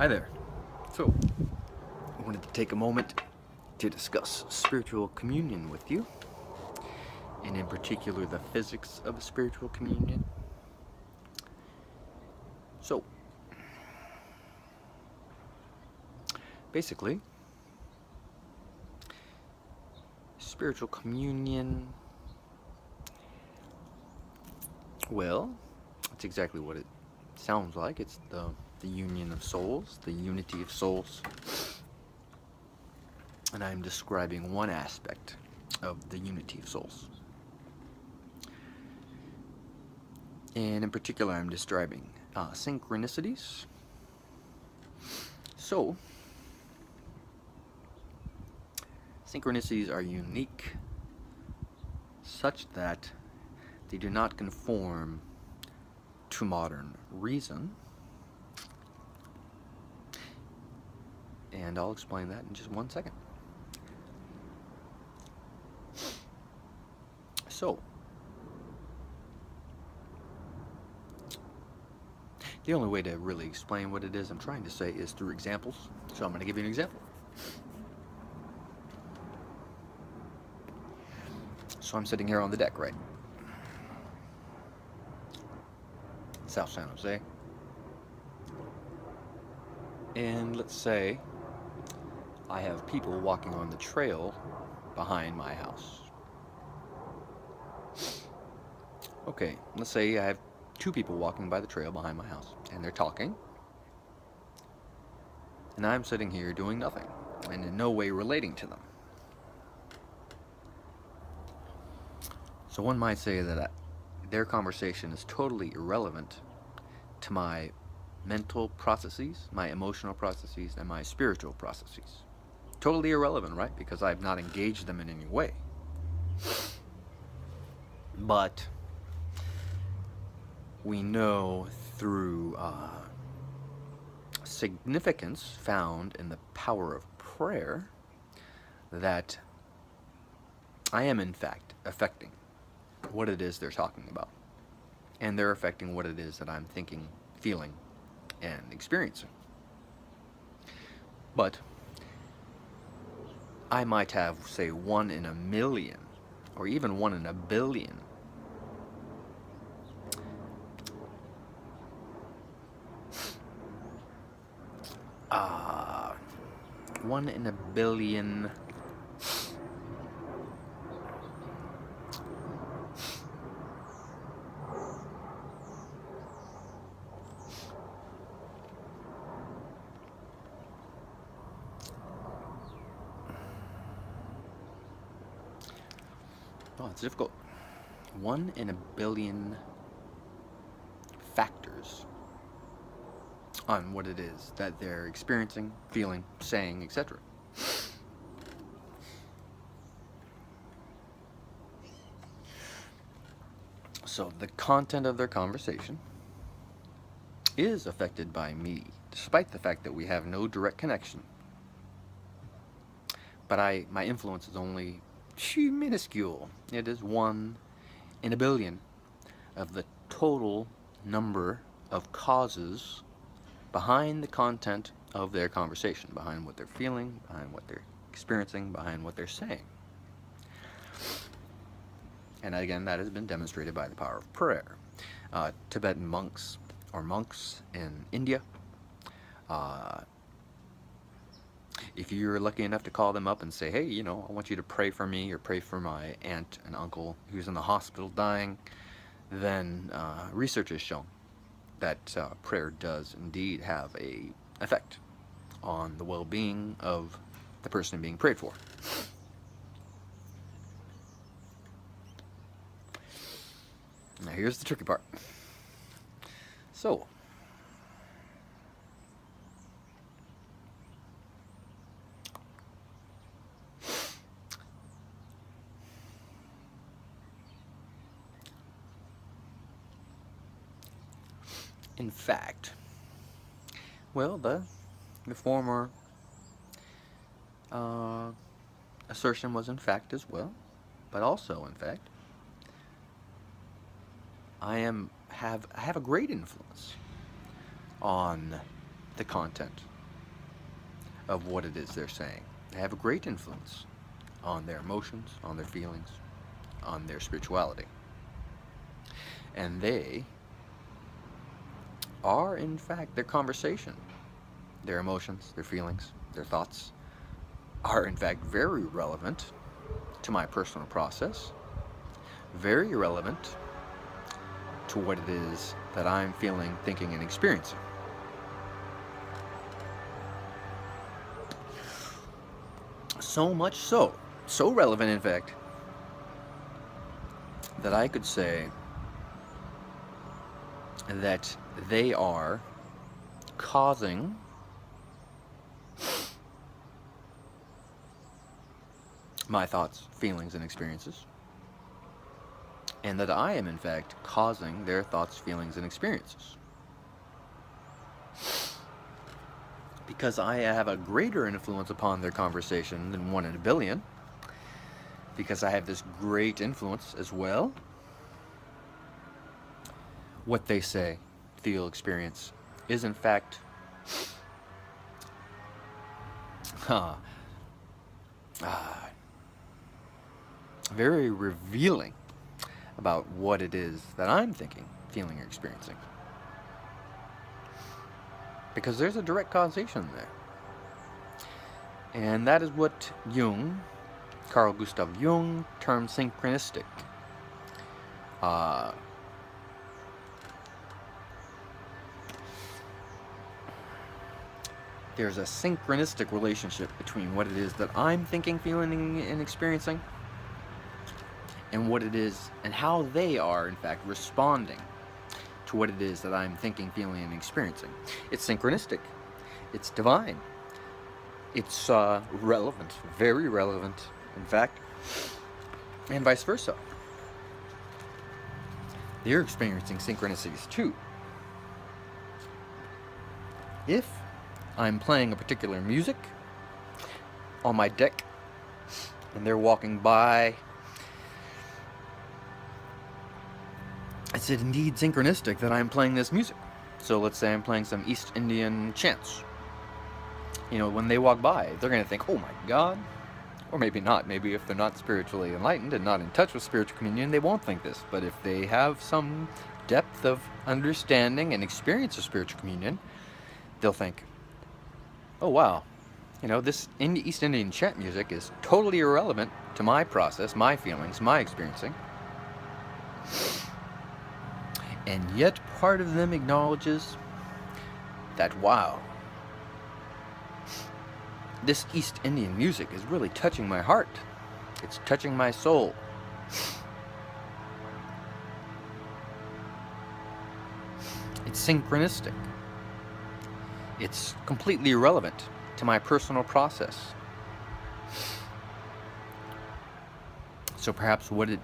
Hi there. So, I wanted to take a moment to discuss spiritual communion with you, and in particular the physics of spiritual communion. So, basically, spiritual communion, well, that's exactly what it sounds like. It's the union of souls, the unity of souls. And I'm describing one aspect of the unity of souls. And in particular, I'm describing synchronicities. So, synchronicities are unique such that they do not conform to modern reason. And I'll explain that in just one second. So, the only way to really explain what it is I'm trying to say is through examples. So I'm going to give you an example. So I'm sitting here on the deck, right? South San Jose. And let's say I have people walking on the trail behind my house. Okay, let's say I have two people walking by the trail behind my house, and they're talking. And I'm sitting here doing nothing, and in no way relating to them. So one might say that their conversation is totally irrelevant to my mental processes, my emotional processes, and my spiritual processes. Totally irrelevant, right? Because I've not engaged them in any way. But we know through significance found in the power of prayer that I am in fact affecting what it is they're talking about. And they're affecting what it is that I'm thinking, feeling, and experiencing. But I might have, say, 1 in a million, or even 1 in a billion uh, 1 in a billion oh, it's difficult. 1 in a billion factors on what it is that they're experiencing, feeling, saying, etc. So the content of their conversation is affected by me, despite the fact that we have no direct connection. But my influence is only minuscule. It is 1 in a billion of the total number of causes behind the content of their conversation, behind what they're feeling, behind what they're experiencing, behind what they're saying. And again, that has been demonstrated by the power of prayer. Tibetan monks, or monks in India, if you're lucky enough to call them up and say, hey, I want you to pray for me or pray for my aunt and uncle who's in the hospital dying, then research has shown that prayer does indeed have a effect on the well-being of the person being prayed for. Now here's the tricky part. So, in fact, well, the former assertion was in fact as well, but also in fact, I have a great influence on the content of what it is they're saying. They have a great influence on their emotions, on their feelings, on their spirituality. And they are, in fact, their conversation, their emotions, their feelings, their thoughts are, in fact, very relevant to my personal process, very relevant to what it is that I'm feeling, thinking, and experiencing. So much so, so relevant, in fact, that I could say that they are causing my thoughts, feelings, and experiences, and that I am, in fact, causing their thoughts, feelings, and experiences. Because I have a greater influence upon their conversation than 1 in a billion, because I have this great influence as well, what they say, feel, experience is, in fact, very revealing about what it is that I'm thinking, feeling, or experiencing. Because there's a direct causation there. And that is what Jung, Carl Gustav Jung, termed synchronistic. There's a synchronistic relationship between what it is that I'm thinking, feeling, and experiencing, and what it is, and how they are, in fact, responding to what it is that I'm thinking, feeling, and experiencing. It's synchronistic. It's divine. It's relevant, very relevant, in fact, and vice versa. They're experiencing synchronicities too. If I'm playing a particular music on my deck and they're walking by, it's indeed synchronistic that I'm playing this music. So let's say I'm playing some East Indian chants. You know, when they walk by, they're going to think, oh my God. Or maybe not. Maybe if they're not spiritually enlightened and not in touch with spiritual communion, they won't think this. But if they have some depth of understanding and experience of spiritual communion, they'll think, oh wow, you know, this East Indian chant music is totally irrelevant to my process, my feelings, my experiencing. And yet part of them acknowledges that, wow, this East Indian music is really touching my heart. It's touching my soul. It's synchronistic. It's completely irrelevant to my personal process. So perhaps what it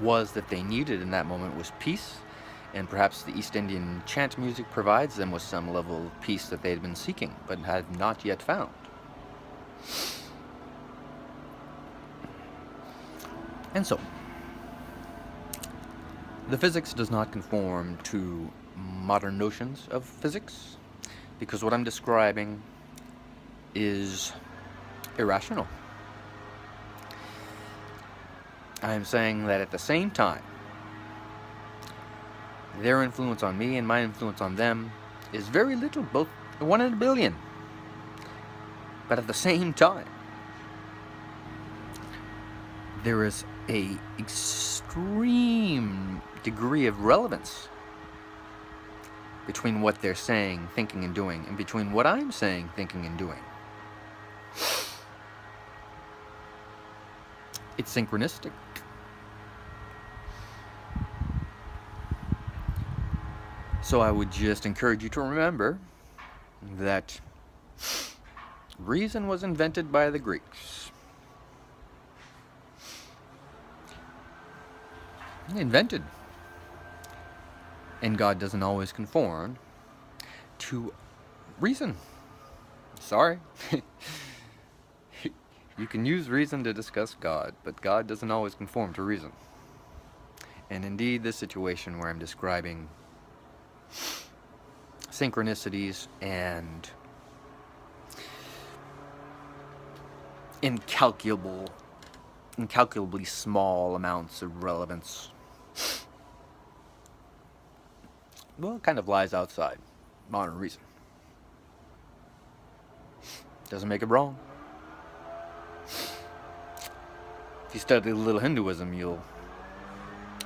was that they needed in that moment was peace, and perhaps the East Indian chant music provides them with some level of peace that they had been seeking, but had not yet found. And so, the physics does not conform to modern notions of physics, because what I'm describing is irrational. I'm saying that at the same time, their influence on me and my influence on them is very little, both 1 in a billion. But at the same time, there is a extreme degree of relevance between what they're saying, thinking, and doing, and between what I'm saying, thinking, and doing. It's synchronistic. So I would just encourage you to remember that reason was invented by the Greeks. Invented. And God doesn't always conform to reason. Sorry. You can use reason to discuss God, but God doesn't always conform to reason. And indeed, this situation where I'm describing synchronicities and incalculably small amounts of relevance, well, it kind of lies outside modern reason. Doesn't make it wrong. If you study a little Hinduism, you'll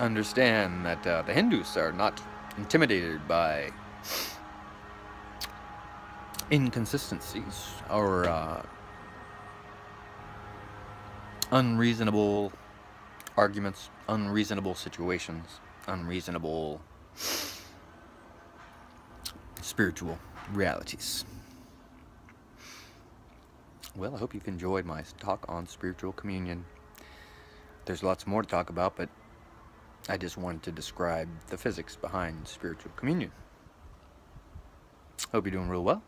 understand that the Hindus are not intimidated by inconsistencies or unreasonable arguments, unreasonable situations, unreasonable spiritual realities. Well, I hope you've enjoyed my talk on spiritual communion. There's lots more to talk about, but I just wanted to describe the physics behind spiritual communion. Hope you're doing real well,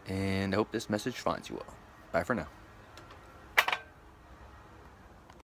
and I hope this message finds you well. Bye for now.